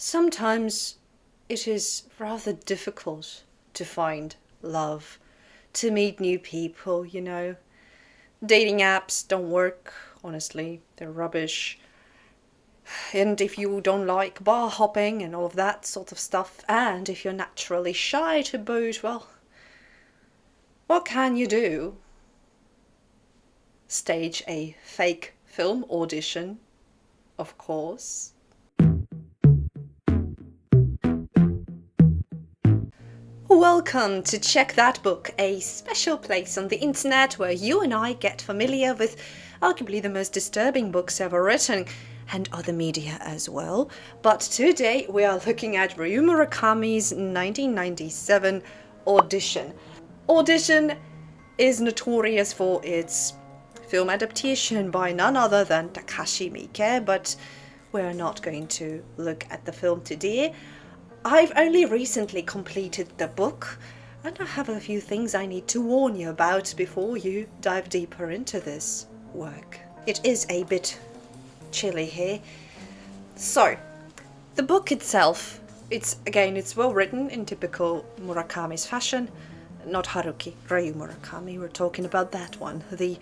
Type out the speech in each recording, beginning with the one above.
Sometimes it is rather difficult to find love, to meet new people. Dating apps don't work, honestly, they're rubbish. And if you don't like bar hopping and all of that sort of stuff, and if you're naturally shy to boot, well, what can you do? Stage a fake film audition, of course. Welcome to Check That Book, a special place on the internet where you and I get familiar with arguably the most disturbing books ever written, and other media as well. But today we are looking at Ryu Murakami's 1997 Audition. Audition is notorious for its film adaptation by none other than Takashi Miike, but we're not going to look at the film today. I've only recently completed the book, and I have a few things I need to warn you about before you dive deeper into this work. It is a bit chilly here. So, the book itself, it's well written in typical Murakami's fashion. Not Haruki, Ryu Murakami, we're talking about that one, the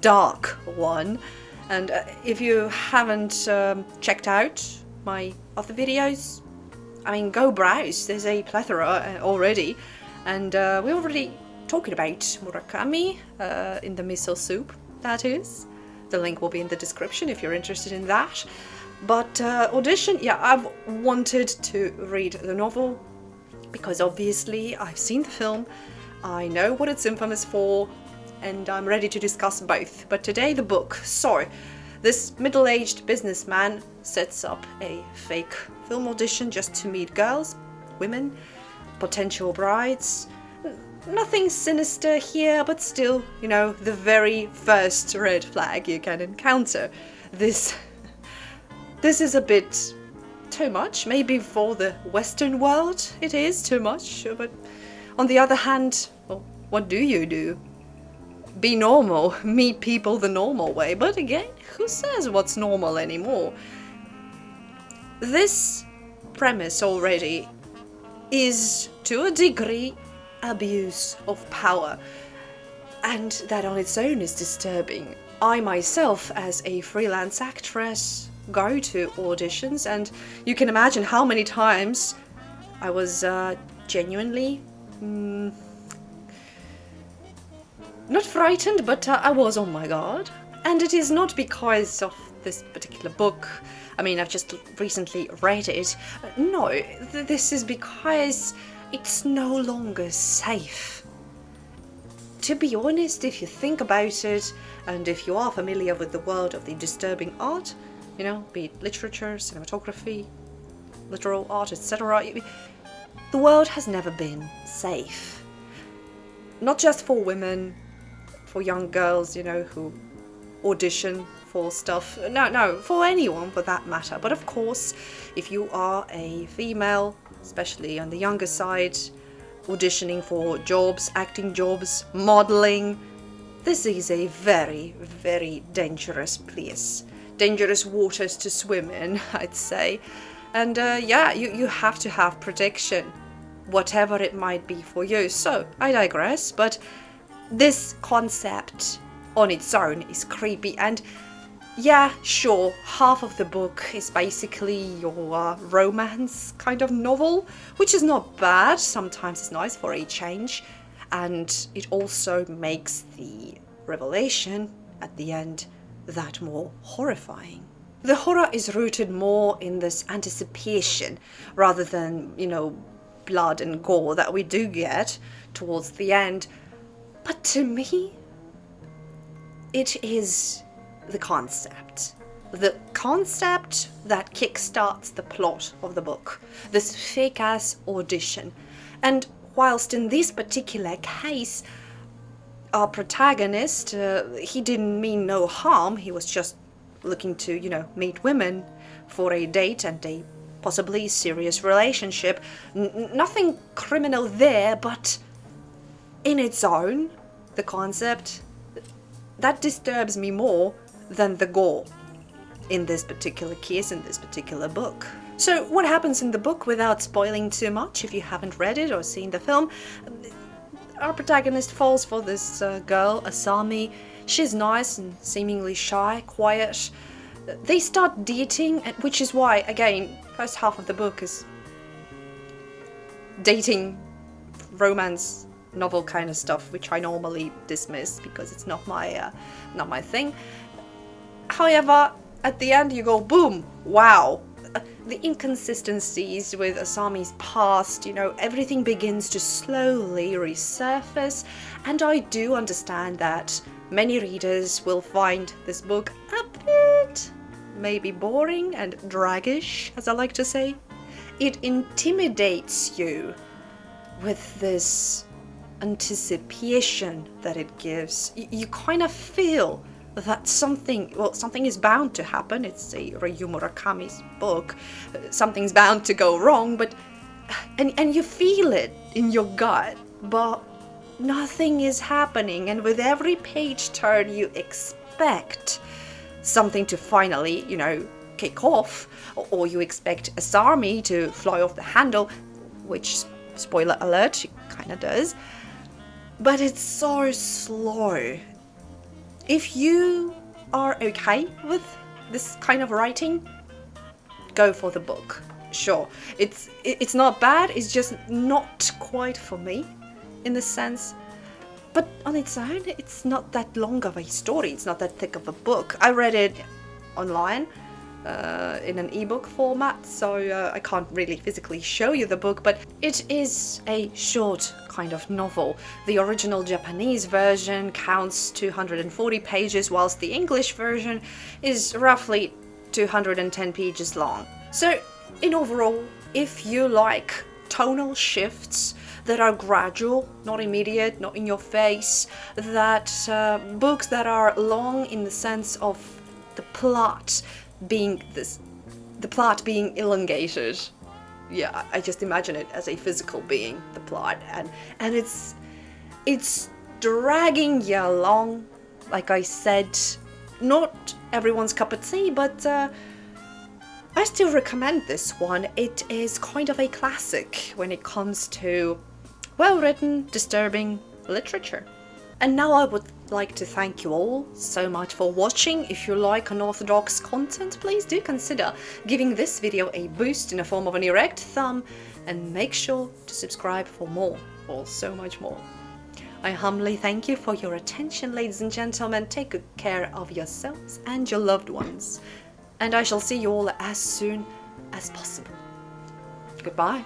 dark one. And if you haven't checked out my other videos, go browse, there's a plethora already, and we're already talking about Murakami in the miso soup, that is. The link will be in the description if you're interested in that. But Audition, yeah, I've wanted to read the novel because obviously I've seen the film, I know what it's infamous for, and I'm ready to discuss both. But today the book. So, this middle-aged businessman sets up a fake film audition just to meet girls, women, potential brides. Nothing sinister here, but still, the very first red flag you can encounter. This is a bit too much. Maybe for the Western world it is too much, but on the other hand, well, what do? Be normal, meet people the normal way. But again, who says what's normal anymore? This premise already is, to a degree, abuse of power. And that on its own is disturbing. I myself, as a freelance actress, go to auditions, and you can imagine how many times I was genuinely not frightened, but I was on my guard. And it is not because of this particular book. I've just recently read it. No, this is because it's no longer safe. To be honest, if you think about it, and if you are familiar with the world of the disturbing art, be it literature, cinematography, literal art, etc., the world has never been safe. Not just for women, for young girls, who audition for stuff. No, for anyone for that matter. But of course, if you are a female, especially on the younger side, auditioning for jobs, acting jobs, modeling, this is a very, very dangerous place. Dangerous waters to swim in, I'd say. And you have to have protection, whatever it might be for you. So, I digress, but this concept on its own is creepy, and yeah, sure, half of the book is basically your romance kind of novel, which is not bad. Sometimes it's nice for a change, and it also makes the revelation at the end that more horrifying. The horror is rooted more in this anticipation rather than, blood and gore that we do get towards the end. But to me, it is the concept. The concept that kickstarts the plot of the book. This fake-ass audition. And whilst in this particular case, our protagonist, he didn't mean no harm. He was just looking to, meet women for a date and a possibly serious relationship. Nothing criminal there, but in its own, the concept, that disturbs me more than the gore in this particular case, in this particular book. So what happens in the book, without spoiling too much if you haven't read it or seen the film, our protagonist falls for this girl, Asami. She's nice and seemingly shy, quiet. They start dating, which is why, again, first half of the book is dating, romance, novel kind of stuff, which I normally dismiss because it's not my thing. However, at the end you go, boom, wow. The inconsistencies with Asami's past, everything begins to slowly resurface, and I do understand that many readers will find this book a bit maybe boring and draggish, as I like to say. It intimidates you with this anticipation that it gives. You kind of feel that something is bound to happen. It's a Ryu Murakami's book. Something's bound to go wrong, but and you feel it in your gut, but nothing is happening, and with every page turn you expect something to finally, kick off, or you expect Asami to fly off the handle, which, spoiler alert, she kind of does. But it's so slow. If you are okay with this kind of writing, go for the book. Sure, it's not bad, it's just not quite for me in the sense. But on its own, it's not that long of a story, it's not that thick of a book. I read it online in an ebook format, so I can't really physically show you the book, but it is a short kind of novel. The original Japanese version counts 240 pages, whilst the English version is roughly 210 pages long. So in overall, if you like tonal shifts that are gradual, not immediate, not in your face, that books that are long in the sense of the plot being elongated. Yeah, I just imagine it as a physical being, the plot, and it's dragging you along. Like I said, not everyone's cup of tea, but I still recommend this one. It is kind of a classic when it comes to well-written, disturbing literature. And now I would like to thank you all so much for watching. If you like unorthodox content, please do consider giving this video a boost in the form of an erect thumb, and make sure to subscribe for more, or so much more. I humbly thank you for your attention, ladies and gentlemen. Take good care of yourselves and your loved ones, and I shall see you all as soon as possible. Goodbye.